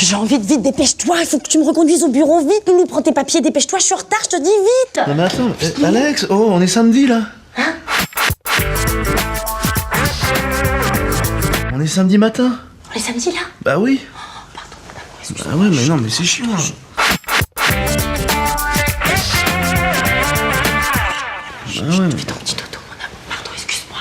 Jean, vite, dépêche-toi, il faut que tu me reconduises au bureau, vite, Loulou, prends tes papiers, dépêche-toi, je suis en retard, je te dis vite. Non mais attends, Alex, oh, on est samedi là. Hein? On est samedi matin. On est samedi là? Bah oui. Oh, pardon, excuse-moi. Ah ouais, mais non, mais c'est chiant. Chut, fais ton petit dodo, mon âme. Pardon, excuse-moi.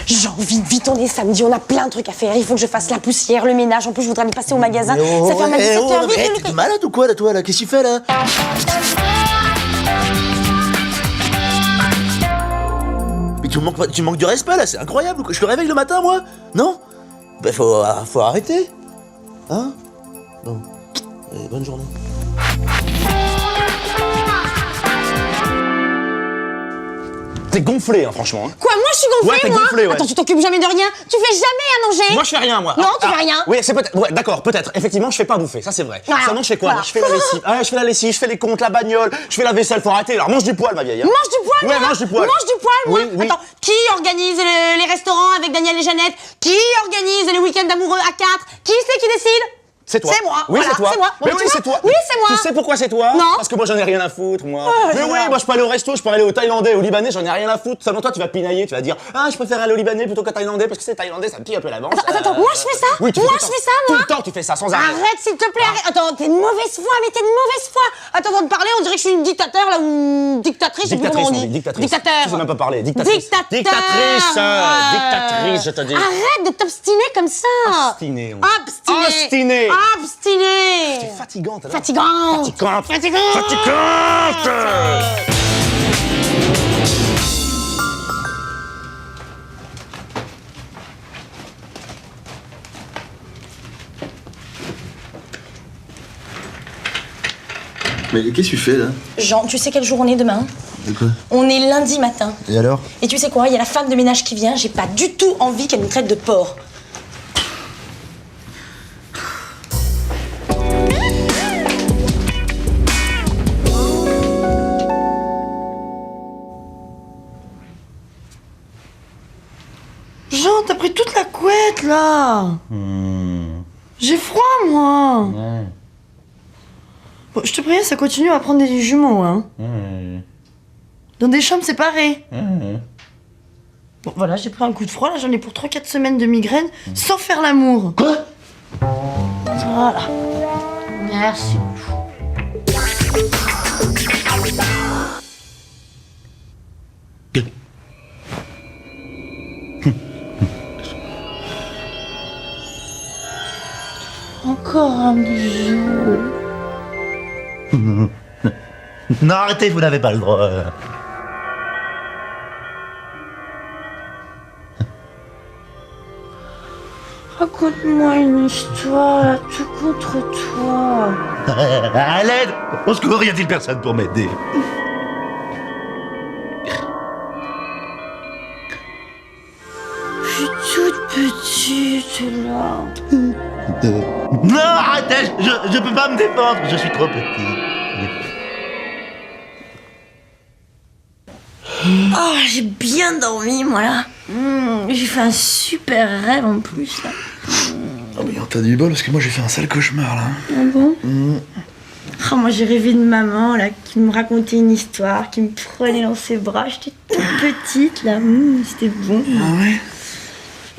Jean, vite, on est samedi, on a plein de trucs à faire. Il faut que je fasse la poussière, le ménage. En plus, je voudrais aller passer au magasin. Ça fait un magasin. T'es malade ou quoi là, toi là? Qu'est-ce que tu fais là? Mais tu manques de respect là, c'est incroyable. Je te réveille le matin, moi? Non? Bah faut arrêter. Hein? Bon. Allez, bonne journée. T'es gonflé, hein, franchement. Hein. Quoi, moi je suis gonflée, Ouais, t'es moi gonflée, ouais. Attends, tu t'occupes jamais de rien. Tu fais jamais à manger. Moi, je fais rien, moi. Non, tu fais rien. Oui, c'est peut-être. Ouais, d'accord, peut-être. Effectivement, je fais pas à bouffer, ça c'est vrai. Voilà. Seulement, je fais quoi? Voilà. Moi, je fais la lessive. Ah, je fais la lessive, je fais les comptes, la bagnole, je fais la vaisselle. Faut arrêter. Alors, mange du poil, ma vieille. Hein. Mange du poil, Ouais, moi. mange du poil. Mange du poil, moi. Oui, oui. Attends, qui organise les restaurants avec Daniel et Jeannette? Qui organise les week-ends d'amoureux à 4? Qui c'est qui décide? C'est toi. C'est moi. Oui, Voilà, c'est toi. c'est moi. Bon, Mais tu oui, vois? c'est toi. Oui, c'est moi. Tu sais pourquoi c'est toi? Non. Parce que moi, j'en ai rien à foutre, moi. Mais oui, voilà. moi, je peux aller au resto, je peux aller au Thaïlandais, au Libanais, j'en ai rien à foutre. Seulement toi, tu vas pinailler, tu vas dire, ah, je préfère aller au Libanais plutôt qu'au Thaïlandais parce que c'est Thaïlandais, ça me pique un peu la manche. Attends, moi je fais ça? Oui, tu moi fais je tout le fais ça, temps. moi? Tout le temps, tu fais ça sans arrêt. Arrête, s'il te plaît, arrête. Attends, t'es une mauvaise foi, mais t'es une mauvaise foi. Attends, avant de parler, on dirait que je suis une dictateur, là, ou dictatrice, je sais plus comment on dit. Dictatrice. Dictateur. Tu sais même pas parler. Dictatrice. Dictateur. Dictatrice. Dictatrice, je te dis. Arrête de t'obstiner comme ça. Obstiné. Obstiné. Obstiné. Obstiné. C'est fatigante, alors. Fatigante. Fatigante. Fatigante. Fatigante. Mais qu'est-ce que tu fais là? Jean, tu sais quel jour on est demain? De quoi? On est lundi matin. Et alors? Et tu sais quoi? Il y a la femme de ménage qui vient. J'ai pas du tout envie qu'elle me traite de porc. Jean, t'as pris toute la couette, là. J'ai froid, moi. Bon, je te préviens, ça continue à prendre des jumeaux, hein. Dans des chambres séparées. Bon, voilà, j'ai pris un coup de froid, là, j'en ai pour 3-4 semaines de migraine, sans faire l'amour. Quoi? Voilà. Merci. Encore un bijou. Non, arrêtez, vous n'avez pas le droit. Raconte-moi une histoire, là, tout contre toi. À l'aide! Au secours, y a-t-il personne pour m'aider? Je suis toute petite, là. Non, arrêtez! Je peux pas me défendre, je suis trop petit. Oh, j'ai bien dormi, moi, là. J'ai fait un super rêve, en plus, là. Oh, mais t'as du bol, parce que moi j'ai fait un sale cauchemar, là. Ah bon? Oh, moi, j'ai rêvé de maman, là, qui me racontait une histoire, qui me prenait dans ses bras. J'étais toute petite, là. C'était bon. Ah ouais?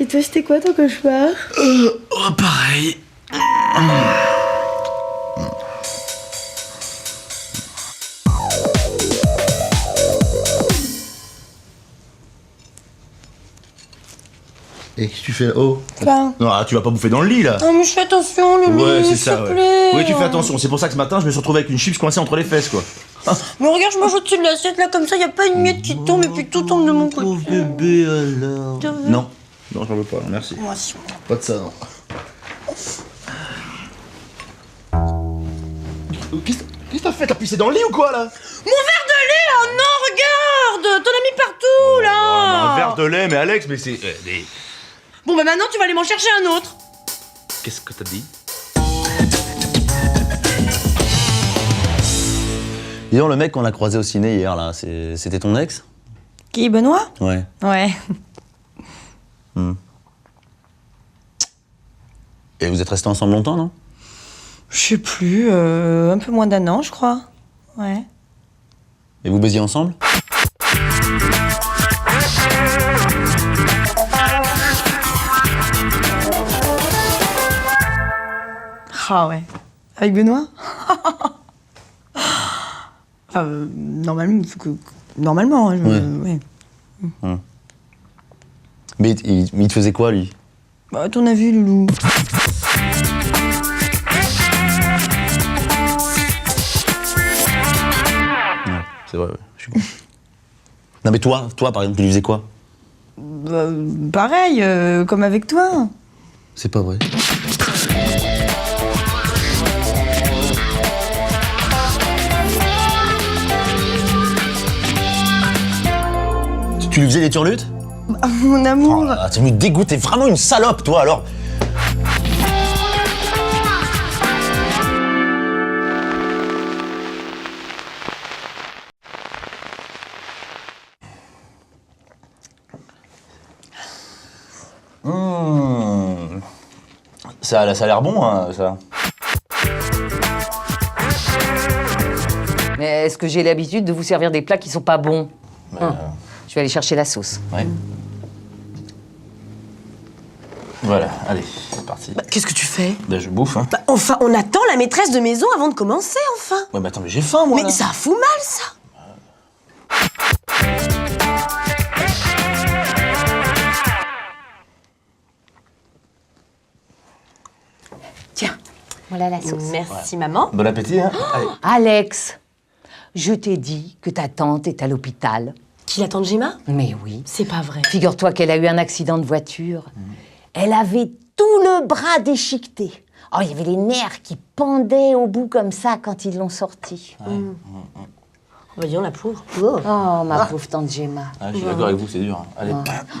Et toi, c'était quoi, ton cauchemar? Oh, pareil. Et qu'est-ce que tu fais là? Oh! Quoi? Non, tu vas pas bouffer dans le lit là! Non, mais je fais attention, Loulou, Ouais, c'est s'il ça, te ouais. plaît. Oui, tu fais attention, c'est pour ça que ce matin je me suis retrouvé avec une chips coincée entre les fesses quoi. Mais regarde, je mange au-dessus de l'assiette, là, comme ça, y a pas une miette qui tombe, et puis tout tombe de mon côté. Pauvre bébé alors. Tu veux? Non, non, j'en veux pas, merci. Moi aussi. Pas de ça, non. Qu'est-ce que t'as fait? T'as pissé dans le lit ou quoi là? Mon verre de lait, oh non, regarde! T'en as mis partout, là! Un verre de lait, mais Alex, mais c'est. Bon, bah maintenant, tu vas aller m'en chercher un autre. Qu'est-ce que t'as dit? Dis donc, le mec qu'on a croisé au ciné hier, là, c'était ton ex? Qui, Benoît? Ouais. Ouais. Et vous êtes restés ensemble longtemps, non? Je sais plus, un peu moins d'1 an, je crois. Ouais. Et vous baisiez ensemble? Ah ouais. Avec Benoît? Normalement, normalement, ouais. Mais il te faisait quoi, lui? Bah, à ton avis, Loulou? Ouais, c'est vrai, ouais, je suis con. Non mais toi, par exemple, tu lui faisais quoi? Bah, pareil, comme avec toi. C'est pas vrai. Tu lui faisais des turlutes? Ah, mon amour. Oh, tu me dégoûtes, t'es vraiment une salope, toi, alors. Ça a l'air bon, hein, ça. Mais est-ce que j'ai l'habitude de vous servir des plats qui sont pas bons? Je vais aller chercher la sauce. Ouais. Voilà, allez, c'est parti. Bah, qu'est-ce que tu fais? Ben, je bouffe, hein. Bah, enfin, on attend la maîtresse de maison avant de commencer, enfin. Ouais, mais attends, mais j'ai faim, moi. Mais là. ça fout mal, ça. Tiens, voilà la sauce. Merci, maman. Bon appétit, hein. Allez. Alex, je t'ai dit que ta tante est à l'hôpital. Qui l'attend de Gemma? Mais oui. C'est pas vrai. Figure-toi qu'elle a eu un accident de voiture. Elle avait tout le bras déchiqueté. Oh, il y avait les nerfs qui pendaient au bout comme ça quand ils l'ont sortie. On va dire la pauvre. Oh, ma pauvre tante Gemma. Ah, je suis d'accord avec vous, c'est dur. Hein. Allez.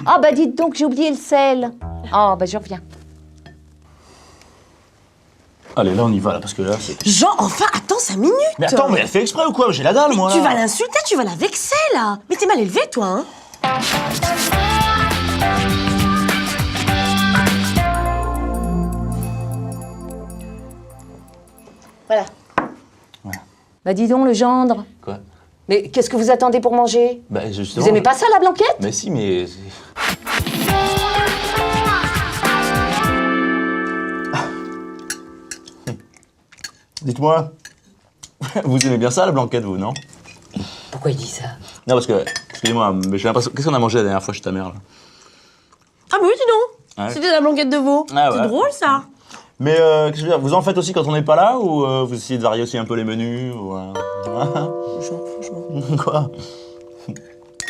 Ah, bah dites donc, j'ai oublié le sel. Oh, bah je reviens. Allez, là, on y va, là, parce que là, c'est... Jean, enfin, attends 5 minutes. Mais attends, mais elle fait exprès ou quoi? J'ai la dalle, moi, Tu là. vas l'insulter, tu vas la vexer, là. Mais t'es mal élevé, toi, hein. Voilà. Bah dis donc, le gendre. Quoi? Mais qu'est-ce que vous attendez pour manger? Bah, justement... Vous aimez pas ça, la blanquette? Mais si, mais... Dites-moi, vous aimez bien ça, la blanquette, vous, non? Pourquoi il dit ça? Non, parce que, excusez-moi, mais j'ai l'impression... Qu'est-ce qu'on a mangé la dernière fois chez ta mère, là? Ah, bah oui, dis donc. Ouais. C'était la blanquette de veau. Ah, C'est ouais. drôle, ça. Mais, qu'est-ce que je veux dire, vous en faites aussi quand on n'est pas là, ou vous essayez de varier aussi un peu les menus, ou... Jean, franchement. Quoi?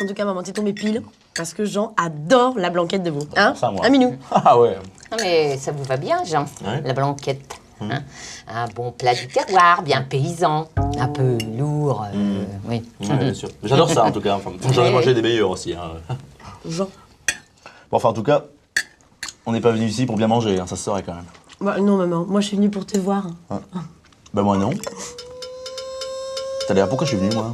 En tout cas, maman, t'es tombée pile. Parce que Jean adore la blanquette de veau. Hein? Ça, moi. Un minou. Ah ouais. Non mais ça vous va bien, Jean, Ouais. la blanquette. Hein, un bon plat du terroir, bien paysan, un peu lourd. Oui. Ouais, bien sûr. J'adore ça, en tout cas. Enfin, j'en ai Ouais. mangé des meilleurs aussi. Hein. Jean. Bon, enfin, en tout cas, on n'est pas venu ici pour bien manger, hein, ça se saurait quand même. Bah, non, maman, moi, je suis venue pour te voir. Bah moi non. T'as l'air, pourquoi je suis venu, moi?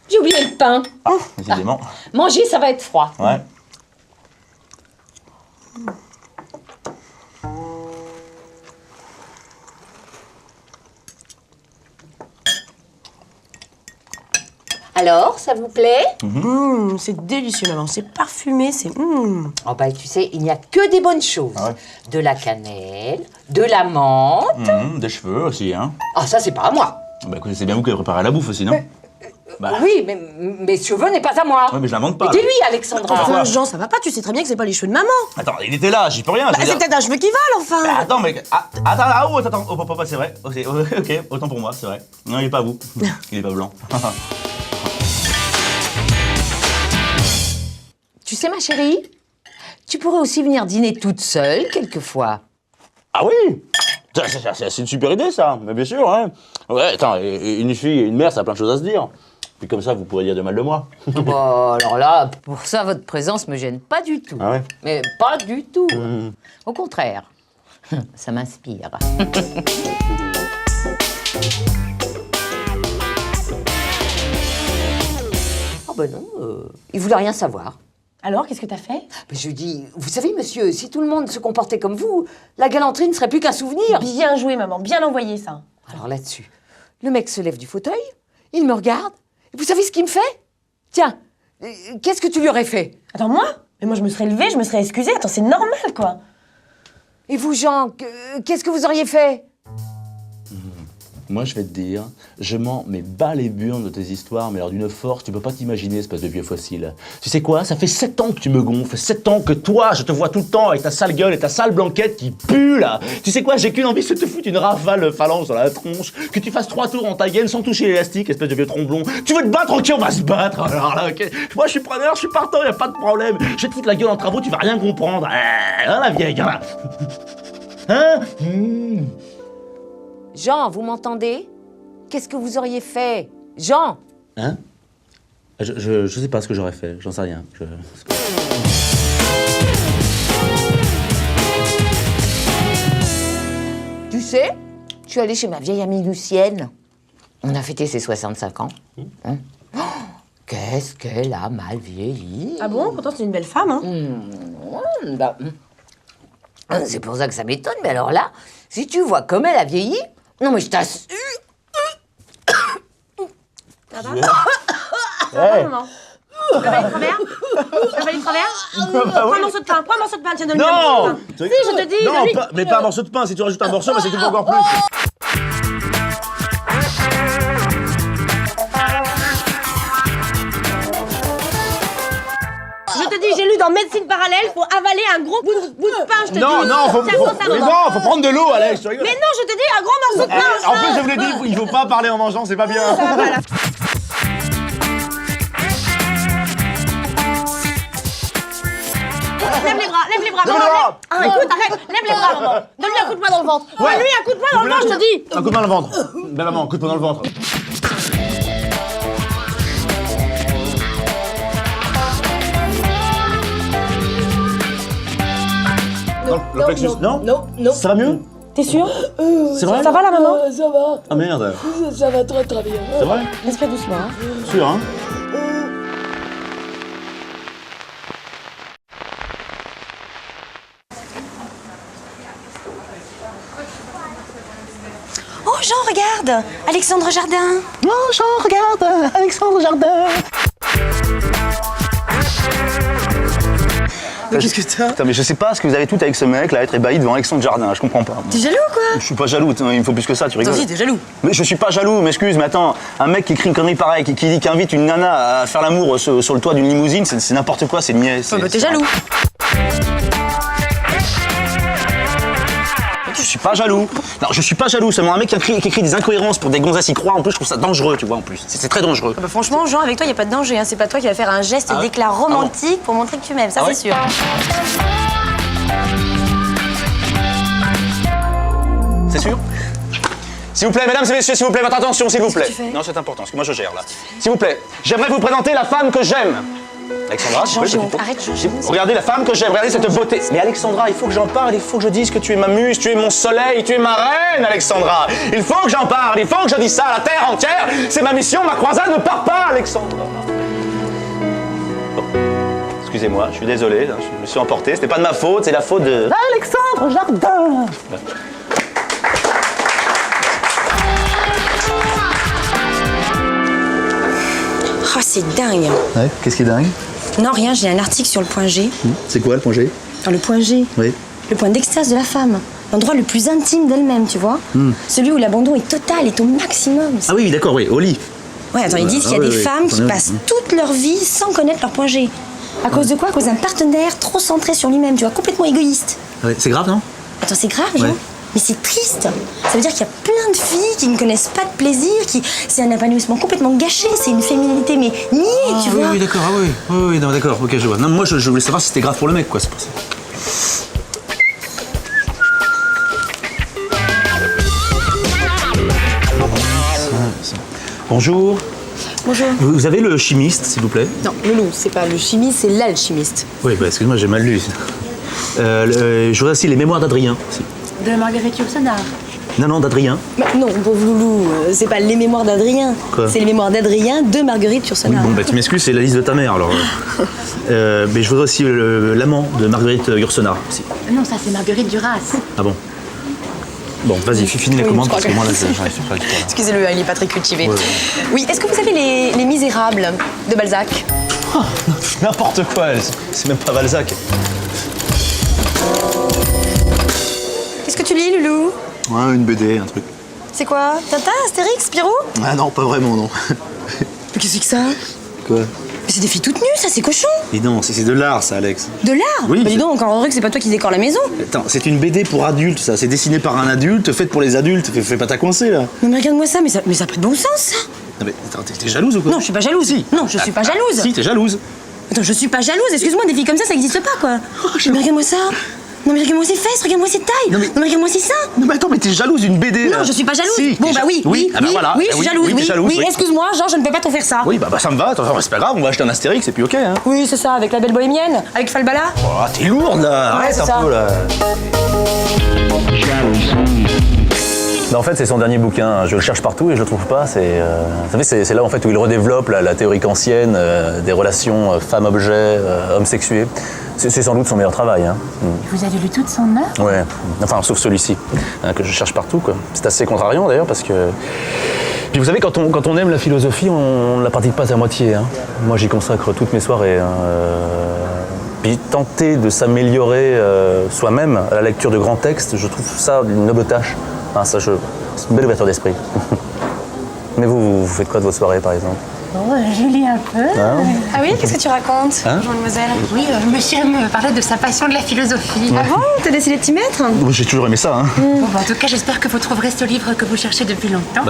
J'ai oublié le pain. Ah, décidément. Manger, ça va être froid. Ouais. Alors, ça vous plaît? C'est délicieux, maman. C'est parfumé, c'est... Oh bah tu sais, il n'y a que des bonnes choses. Ah ouais. De la cannelle, de la menthe. Des cheveux aussi, hein. Ah ça, c'est pas à moi. Bah écoutez, c'est bien vous qui avez préparé la bouffe aussi, non? Bah, Oui, mais mes cheveux n'est pas à moi. ouais, mais je l'invente pas. C'est là. lui, Alexandra. Enfin, Jean, ça va pas, tu sais très bien que c'est pas les cheveux de maman. Attends, il était là, j'y peux rien. je Bah, veux c'est dire. peut-être un cheveu qui vole, enfin. Bah, attends, mais. Attends, oh, c'est vrai. Ok, autant pour moi, c'est vrai. Non, il est pas vous. Il est pas blanc. Tu sais, ma chérie, tu pourrais aussi venir dîner toute seule, quelquefois. Ah oui! C'est une super idée, ça. Mais bien sûr, hein. Ouais, attends, une fille et une mère, ça a plein de choses à se dire. Puis comme ça, vous pourrez dire de mal de moi. Bon, alors là, pour ça, votre présence me gêne pas du tout. Ah ouais? Mais pas du tout. Au contraire, ça m'inspire. il voulait rien savoir. Alors, qu'est-ce que t'as fait? Mais je lui dis, vous savez, monsieur, si tout le monde se comportait comme vous, la galanterie ne serait plus qu'un souvenir. Bien joué, maman, bien envoyé, ça. Alors là-dessus, le mec se lève du fauteuil, il me regarde, et vous savez ce qu'il me fait? Tiens, qu'est-ce que tu lui aurais fait? Attends, moi? Mais moi, je me serais levée, je me serais excusée. Attends, c'est normal, quoi. Et vous, Jean, qu'est-ce que vous auriez fait? Moi, je vais te dire, je m'en mets bas les burnes de tes histoires, mais alors d'une force, tu peux pas t'imaginer, espèce de vieux fossile. Tu sais quoi? Ça fait 7 ans que tu me gonfles, 7 ans que toi, je te vois tout le temps avec ta sale gueule et ta sale blanquette qui pue, là. Tu sais quoi? J'ai qu'une envie, c'est de te foutre une rafale de phalange dans la tronche, que tu fasses 3 tours en ta gaine sans toucher l'élastique, espèce de vieux tromblon. Tu veux te battre? Ok, on va se battre, alors là, ok? Moi, je suis preneur, je suis partant, y a pas de problème. Je vais te foutre la gueule en travaux, tu vas rien comprendre. Hein, la vieille, hein? Hein? Jean, vous m'entendez? Qu'est-ce que vous auriez fait? Jean! Hein? Je sais pas ce que j'aurais fait, j'en sais rien. Tu sais, je suis allée chez ma vieille amie Lucienne. On a fêté ses 65 ans. Hein? Oh, qu'est-ce qu'elle a mal vieilli. Ah bon? Pourtant, c'est une belle femme, hein. C'est pour ça que ça m'étonne, mais alors là, si tu vois comme elle a vieilli, non mais je t'assure. Ça va, maman? T'as pas une travers? T'as pas une travers? Prends un morceau de pain, tiens, donne-lui un morceau de pain. Si, je te dis, Non, donne-lui. mais pas un morceau de pain, si tu rajoutes un morceau, bah, c'est tout encore plus. Je te dis, j'ai lu dans Médecine Parallèle, faut avaler un gros bout de pain, je te dis. Faut prendre de l'eau, Alex, tu rigoles. Mais non, je te dis, un gros morceau de pain. En plus, je vous l'ai dit, il faut pas parler en mangeant, c'est pas bien. Lève les bras, maman. Ah, écoute, arrête, lève les bras, maman. Donne-lui un coup de poing dans le ventre. Donne-lui un coup de poing dans le ventre, je te dis. Un coup de main dans le ventre. Belle maman, un coup de poing dans le ventre. Le plexus, non? Non. Ça va mieux? T'es sûr? C'est vrai? Ça va là, maman? Ça va, Ah merde. ça va très très bien. C'est vrai? Respire doucement, hein. Sûr, hein? Oh, Jean, regarde, Alexandre Jardin. Oh, Jean, regarde, Alexandre Jardin. Qu'est-ce que t'as? Putain, mais je sais pas ce que vous avez tout avec ce mec là, être ébahi devant Alexandre Jardin, je comprends pas. T'es jaloux, quoi? Je suis pas jaloux, il me faut plus que ça, tu rigoles. Toi aussi, t'es jaloux. Mais je suis pas jaloux, m'excuse, mais attends, un mec qui écrit une connerie pareille, qui dit qu'il invite une nana à faire l'amour sur le toit d'une limousine, c'est n'importe quoi, c'est niais. T'es jaloux. Je suis pas jaloux. Non, je suis pas jaloux, seulement un mec qui écrit des incohérences pour des gonzesses y croient, en plus, je trouve ça dangereux, tu vois, en plus. C'est très dangereux. Bah franchement, Jean, avec toi, y a pas de danger. Hein. C'est pas toi qui vas faire un geste d'éclat romantique pour montrer que tu m'aimes. Ça, Ah ouais c'est sûr. C'est sûr? S'il vous plaît, mesdames et messieurs, s'il vous plaît, votre attention, s'il vous plaît. que tu fais Non, c'est important, parce que moi je gère là. S'il vous plaît, j'aimerais vous présenter la femme que j'aime. Alexandra, s'il vous plaît, s'il vous plaît. Arrête, Jean. Regardez la femme que j'aime, regardez cette beauté. Mais Alexandra, il faut que j'en parle, il faut que je dise que tu es ma muse, tu es mon soleil, tu es ma reine, Alexandra. Il faut que j'en parle, il faut que je dise ça à la terre entière. C'est ma mission, ma croisade ne part pas, Alexandra. Bon. Excusez-moi, je suis désolé, je me suis emporté, c'était pas de ma faute, c'est la faute de... Alexandre Jardin. Oh, c'est dingue. Ouais, qu'est-ce qui est dingue? Non, rien, j'ai un article sur le point G. C'est quoi le point G? Dans le point G. Oui. Le point d'extase de la femme. L'endroit le plus intime d'elle-même, tu vois. Celui où l'abandon est total, est au maximum. Ah oui, d'accord, oui, au lit. Ouais, attends, ils disent qu'il y a des femmes qui passent toute leur vie sans connaître leur point G. À cause de quoi? À cause d'un partenaire trop centré sur lui-même, tu vois, complètement égoïste. Ouais, c'est grave, non? Attends, c'est grave, Jean. Ouais. Mais c'est triste. Ça veut dire qu'il y a plein de filles qui ne connaissent pas de plaisir, c'est un épanouissement complètement gâché, c'est une féminité mais niée, tu vois. Oui, d'accord, ah oui, non, d'accord, ok, je vois. Non, moi, je voulais savoir si c'était grave pour le mec, quoi, c'est pour ça. Bonjour. Bonjour. Vous avez le chimiste, s'il vous plaît? Non, Loulou, c'est pas le chimiste, c'est l'alchimiste. Oui, bah, excuse-moi, j'ai mal lu. Je voudrais aussi les mémoires d'Adrien. De Marguerite Yourcenar. Non, d'Adrien. Bah, non, pauvre loulou, c'est pas les mémoires d'Adrien. Quoi? C'est les mémoires d'Adrien de Marguerite Yourcenar. Bon, bah tu m'excuses, c'est la liste de ta mère, alors. Mais je voudrais aussi l'amant de Marguerite Yourcenar. aussi. Non, ça c'est Marguerite Duras. Ah bon? Bon, vas-y, finis les Oui, commandes je crois parce que que- moi là, j'arrive sur la histoire. Excusez-le, il est pas très cultivé. Ouais. Oui, est-ce que vous avez les Misérables de Balzac? N'importe quoi, c'est même pas Balzac. Qu'est-ce que tu lis, Loulou? Ouais, une BD, un truc. C'est quoi? Tintin, Astérix, Spirou? Ah non, pas vraiment, non. Mais qu'est-ce que c'est que ça? Quoi? Mais c'est des filles toutes nues, ça, c'est cochon. Mais non, c'est de l'art, ça, Alex. De l'art? Oui, Bah dis c'est- donc, encore heureux que c'est pas toi qui décore la maison. Attends, c'est une BD pour adultes, ça. C'est dessiné par un adulte, faite pour les adultes. Fais pas ta coincée, là. Non mais regarde-moi ça, mais ça a pas de bon sens, ça. Non, mais attends, t'es jalouse ou quoi? Non, je suis pas jalouse. Si. Non, je suis pas jalouse. Si, t'es jalouse. Attends, je suis pas jalouse, excuse-moi, des filles comme ça existe pas, quoi. Mais regarde-moi ça. Non mais regarde-moi ses fesses, regarde-moi ses tailles. Non mais regarde-moi ses seins. Non, mais attends, mais t'es jalouse d'une BD, là. Non, je suis pas jalouse. Si, Bon t'es bah ja- oui, oui, ah bah voilà. oui, Ah je suis jalouse, t'es jalouse, oui, excuse-moi, genre je ne peux pas t'offrir ça. Oui, bah ça me va, attends, c'est pas grave, on va acheter un Astérix et puis ok, hein. Oui, c'est ça, avec la belle bohémienne, avec Falbala. Oh, t'es lourde, là. Arrête c'est un ça. peu, là. En fait, c'est son dernier bouquin. Je le cherche partout et je le trouve pas. Vous savez, c'est là en fait où il redéveloppe la théorie kantienne des relations femme-objet, homme-sexué. C'est sans doute son meilleur travail. Hein. Vous avez lu toute son œuvre? Ouais. Enfin, sauf celui-ci, hein, que je cherche partout, quoi. C'est assez contrariant d'ailleurs parce que. Puis vous savez, quand on aime la philosophie, on ne la pratique pas à moitié. Hein. Moi, j'y consacre toutes mes soirées. Hein. Puis tenter de s'améliorer soi-même à la lecture de grands textes, je trouve ça une noble tâche. Hein, c'est une belle ouverture d'esprit. Mais vous faites quoi de votre soirée, par exemple? Oh, je lis un peu. Ah oui, qu'est-ce que tu racontes, Hein Jean-Mademoiselle? Oui, monsieur me parlait de sa passion de la philosophie. Ah bon, t'as décidé de t'y mettre? J'ai toujours aimé ça, hein. Bon, bah, en tout cas, j'espère que vous trouverez ce livre que vous cherchez depuis longtemps.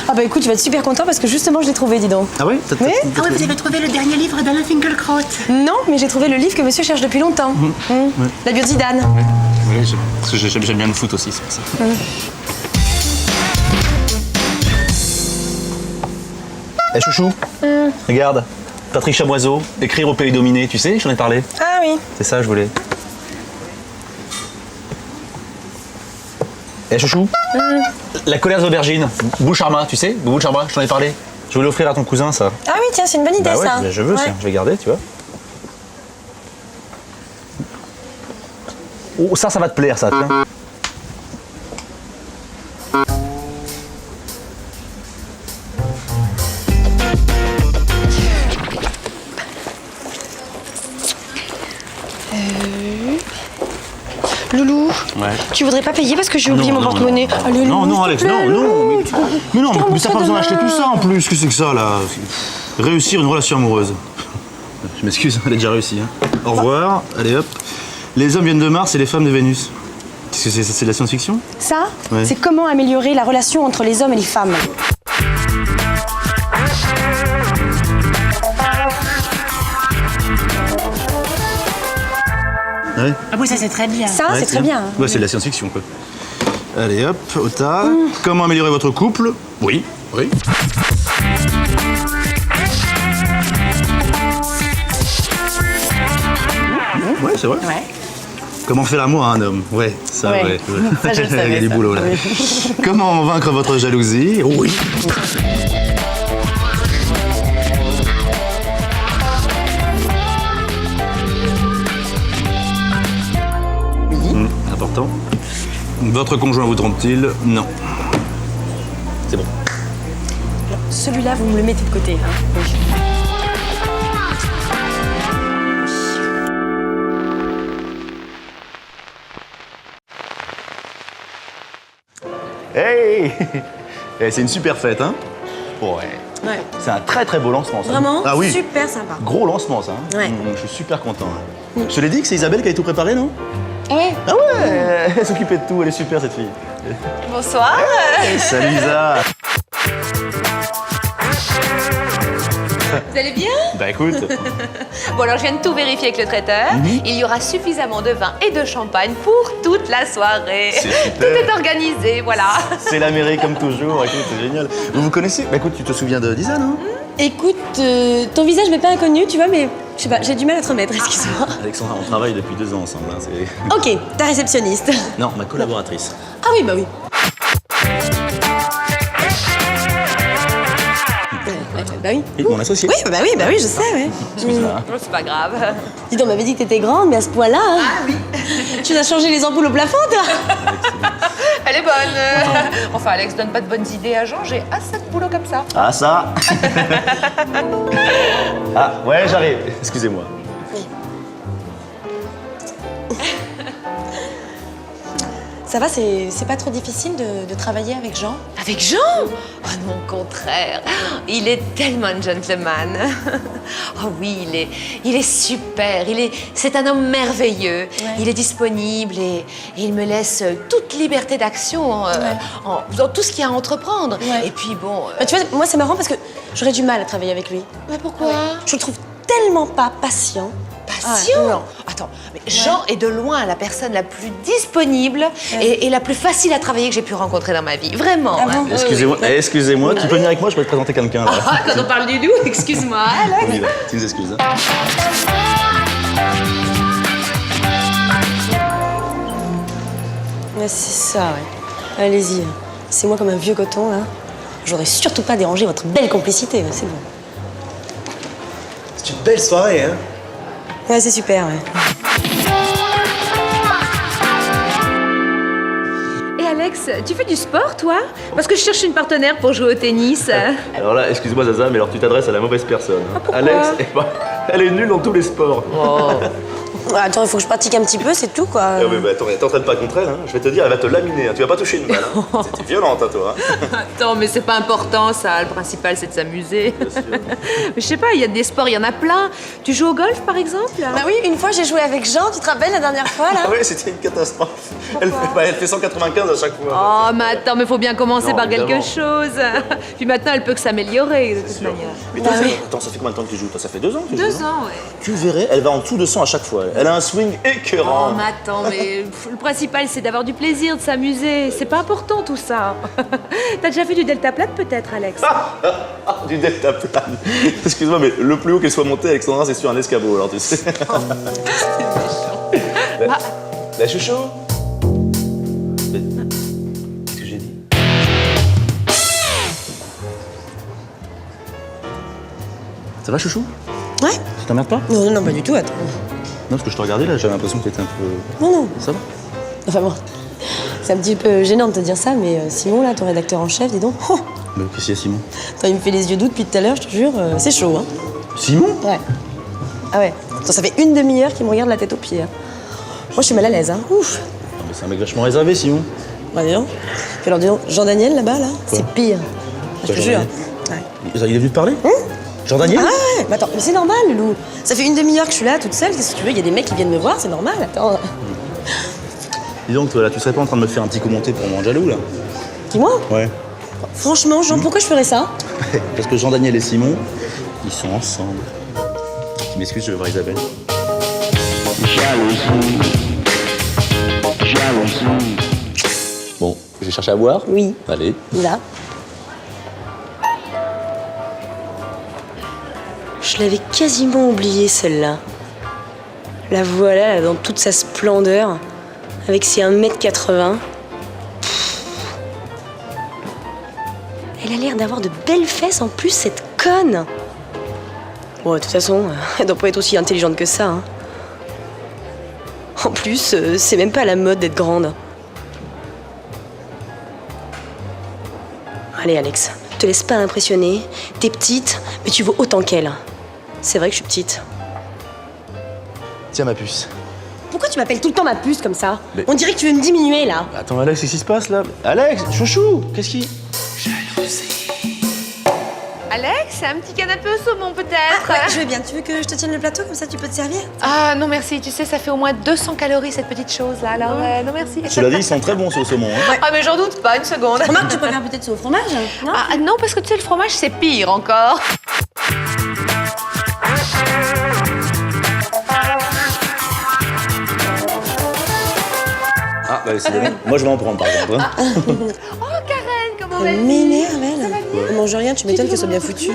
Ah bah écoute, tu vas être super content parce que justement je l'ai trouvé, dis donc. Ah oui? Oui Ah oui, vous avez trouvé le dernier livre d'Alain Finkielkraut. Non, mais j'ai trouvé le livre que monsieur cherche depuis longtemps. La bio de Zidane. Oui, parce que j'aime bien le foot aussi, c'est pour ça. Eh chouchou, regarde, Patrick Chamoiseau, écrire au pays dominé, tu sais, j'en ai parlé. Ah oui. C'est ça, je voulais. Eh chouchou, La colère des aubergines, Boucharma, tu sais, Boucharma, je t'en ai parlé. Je voulais l'offrir à ton cousin, ça. Ah oui, tiens, c'est une bonne idée Bah ouais, ça. je veux, Ouais. tiens, je vais garder, tu vois. Oh, ça va te plaire, ça, tiens. Loulou, Ouais. tu voudrais pas payer parce que j'ai Non, oublié mon non, porte-monnaie. non. Allez, Non, Loulou, non, s'il te Alex, plaît, non, Loulou. non, mais non, te mais rembourse t'as pas besoin d'acheter tout ça en demain. plus. Qu'est-ce que c'est que ça, là? Réussir une relation amoureuse. Je m'excuse, elle est déjà réussie. Hein. Au revoir, allez hop. Les hommes viennent de Mars et les femmes de Vénus. Qu'est-ce que c'est de la science-fiction? Ça, Ouais. c'est comment améliorer la relation entre les hommes et les femmes. Ouais. Ah oui, ça c'est très bien. Ça, Ouais, c'est très bien. hein. Ouais, c'est de la science-fiction, quoi. Allez hop, au tas. Comment améliorer votre couple? Oui, oui. Ouais, c'est vrai. Ouais. Comment faire l'amour à un homme? Ouais, ça, Ouais. ouais. Ça, je le savais, Il y a du ça. boulot, là. Oui. Comment vaincre votre jalousie? Oui. Important. Votre conjoint vous trompe-t-il? Non. C'est bon. Celui-là, vous me le mettez de côté. Hein. Oui. Hey, C'est une super fête, hein? Ouais. Ouais. C'est un très très beau lancement, ça. Vraiment, Ah oui. super sympa. Gros lancement, ça. Hein. Ouais. Je suis super content. Hein. Je te l'ai dit que c'est Isabelle qui a tout préparé, non? Ah ouais. Ah ouais, elle s'occupait de tout, elle est super cette fille. Bonsoir. Salut Isa. Vous allez bien? Bah écoute, Bon, alors je viens de tout vérifier avec le traiteur. Il y aura suffisamment de vin et de champagne pour toute la soirée. C'est super. Tout est organisé, voilà. c'est la mairie comme toujours, écoute, c'est génial. Vous vous connaissez? Bah écoute, tu te souviens de Isa, non? Écoute, ton visage m'est pas inconnu, tu vois, mais je sais pas, j'ai du mal à te remettre, excuse-moi. Alexandra, on travaille depuis 2 ans ensemble. Hein, c'est... Ok, ta réceptionniste. Non, ma collaboratrice. Ah oui, bah oui. Bah oui. Oui, mon associé. Oui, je sais, ouais. Excuse-moi. Oh, c'est pas grave. Dis donc, on m'avait dit que t'étais grande, mais à ce point-là. Hein. Ah oui. Tu as changé les ampoules au plafond, toi? Elle est bonne. Enfin, Alex, donne pas de bonnes idées à Jean, j'ai assez de boulot comme ça. Ah, ça. Ah, ouais, j'arrive. Excusez-moi. Ça va, c'est pas trop difficile de travailler avec Jean? Avec Jean? Oh non, au contraire. Il est tellement un gentleman. Oh oui, il est super. C'est un homme merveilleux. Ouais. Il est disponible et il me laisse toute liberté d'action dans tout ce qu'il y a à entreprendre. Ouais. Et puis bon... Bah, tu vois, moi, c'est marrant parce que j'aurais du mal à travailler avec lui. Mais pourquoi? Je le trouve tellement pas patient. Patient? Non. Attends, mais Jean est de loin la personne la plus disponible et la plus facile à travailler que j'ai pu rencontrer dans ma vie. Vraiment. Ah bon? Excusez-moi, excusez-moi, tu peux venir avec moi, je peux te présenter quelqu'un là. Ah, quand on parle du doux, excuse-moi, Alex. Oui, là, tu nous excuses. Hein. Ouais, c'est ça, ouais. Allez-y. C'est moi comme un vieux coton, là. J'aurais surtout pas dérangé votre belle complicité, c'est bon. C'est une belle soirée, hein. Ouais, c'est super, ouais. Et Alex, tu fais du sport, toi? Parce que je cherche une partenaire pour jouer au tennis. Alors là, excuse-moi Zaza, mais alors tu t'adresses à la mauvaise personne. Hein. pourquoi? Alex, eh ben, elle est nulle dans tous les sports. Ouais, attends, il faut que je pratique un petit peu, c'est tout, quoi. Ah oui, mais attends, t'entraînes pas contre elle, hein. Je vais te dire, elle va te laminer, hein. Tu vas pas toucher une balle. Hein. C'était violente, hein, toi. Hein. Attends, mais c'est pas important, ça. Le principal, c'est de s'amuser. Mais je sais pas, il y a des sports, il y en a plein. Tu joues au golf, par exemple? Bah oui, une fois, j'ai joué avec Jean, tu te rappelles, la dernière fois, là? Ah oui, c'était une catastrophe. Elle fait 195 à chaque fois. Oh, mais attends, mais faut bien commencer Non, par évidemment. quelque chose. Puis maintenant, elle peut que s'améliorer, de toute Sûr. manière. Mais toi, attends, ça fait combien de temps que tu joues? Toi, ça fait 2 ans que tu joues, 2 non ans, ouais. Tu verrais, elle va en dessous de 100 à chaque fois. Elle a un swing Oh, écœurant. mais attends, mais le principal, c'est d'avoir du plaisir, de s'amuser. C'est pas important, tout ça. T'as déjà fait du deltaplane, peut-être, Alex? Du deltaplane. Excuse-moi, mais le plus haut qu'elle soit montée, Alexandra, c'est sur un escabeau, alors tu sais. La chouchou. Mais, qu'est-ce que j'ai dit? Ça va, chouchou? Ouais? Ça t'emmerde pas? Non, non, pas du tout, attends. Non, parce que je te regardais là, j'avais l'impression que t'étais un peu... Non, non. Ça va? Enfin bon, c'est un petit peu gênant de te dire ça, mais Simon, là, ton rédacteur en chef, dis donc. Oh, Mais qu'est-ce qu'il y a, Simon? attends, il me fait les yeux doux depuis tout à l'heure, je te jure, c'est chaud, hein. Simon? Ouais. Ah ouais. Attends, ça fait une demi-heure qu'il me regarde la tête aux pieds. Hein. Moi, je suis mal à l'aise, hein. Ouf. Ah, mais c'est un mec vachement réservé, Simon. Bah, dis donc. Puis alors, dis donc, Jean-Daniel, là-bas, là, c'est pire. Je te jure. Jean-Daniel Ouais. Il est venu te parler? Jean-Daniel? Ah ouais, mais attends, mais c'est normal, Loulou. Ça fait une demi-heure que je suis là, toute seule, qu'est-ce que tu veux? Il y a des mecs qui viennent me voir, c'est normal, attends. Dis donc, toi, là, tu serais pas en train de me faire un petit commenté pour mon jaloux, là? Dis-moi, Ouais. franchement, Jean, pourquoi je ferais ça? Parce que Jean-Daniel et Simon, ils sont ensemble. Tu m'excuses, je vais voir Isabelle. Bon, je vais chercher à boire? Oui. Allez. Là. Je l'avais quasiment oubliée, celle-là. La voilà, là, dans toute sa splendeur, avec ses 1m80. Elle a l'air d'avoir de belles fesses en plus, cette conne. Bon, de toute façon, elle doit pas être aussi intelligente que ça. Hein. En plus, c'est même pas à la mode d'être grande. Allez, Alex, te laisse pas impressionner. T'es petite, mais tu vaux autant qu'elle. C'est vrai que je suis petite. Tiens, ma puce. Pourquoi tu m'appelles tout le temps ma puce comme ça? Mais- On dirait que tu veux me diminuer, là. Attends, Alex, qu'est-ce qui se passe, là? Alex, chouchou, qu'est-ce qui... Alex, un petit canapé au saumon, peut-être? Je vais bien. Tu veux que je te tienne le plateau, comme ça tu peux te servir? Ah non merci, tu sais, ça fait au moins 200 calories cette petite chose-là, alors non merci. Cela dit, ils sont très bons, ce saumon. Hein. Ah mais j'en doute pas, une seconde. Remarque, tu préfères peut-être ça au fromage, non? Ah non, parce que tu sais, le fromage, c'est pire encore. Ah, bah, c'est bon. Moi, je vais en prendre, par exemple. Hein. Oh Karen, comment vas-tu? M'énerve, elle. Elle mange rien, tu m'étonnes qu'elle soit bien foutue.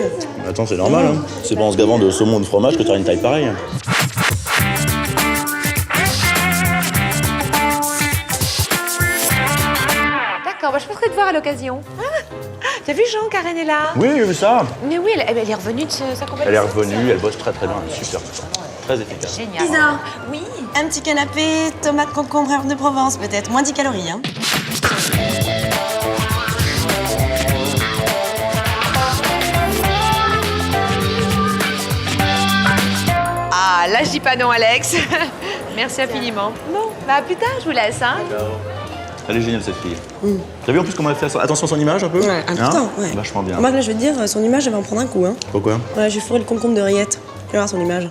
Attends, c'est normal, hein. C'est pas en se gavant de saumon ou de fromage que t'auras une taille pareille. D'accord, bah, je passerai te voir à l'occasion. T'as vu Jean, Karen est là? Oui, j'ai vu ça. Mais oui, elle est revenue de sa compagnie. Elle est revenue, elle bosse très bien, elle est super. Très efficace. Génial. Lisa, Oui. un petit canapé, tomate, concombre, herbes de Provence, peut-être. Moins 10 calories, hein. Ah, là, je dis pas non, Alex. Merci infiniment. Bon, bah à plus tard, je vous laisse, hein. Elle est géniale cette fille. T'as vu en plus comment elle fait attention à son image un peu? Ouais, un putain, ouais. Vachement bien. Moi, là, je veux te dire, son image, elle va en prendre un coup, hein. Pourquoi? Ouais, je vais fourrer le concombre de rillettes. Tu vas voir son image.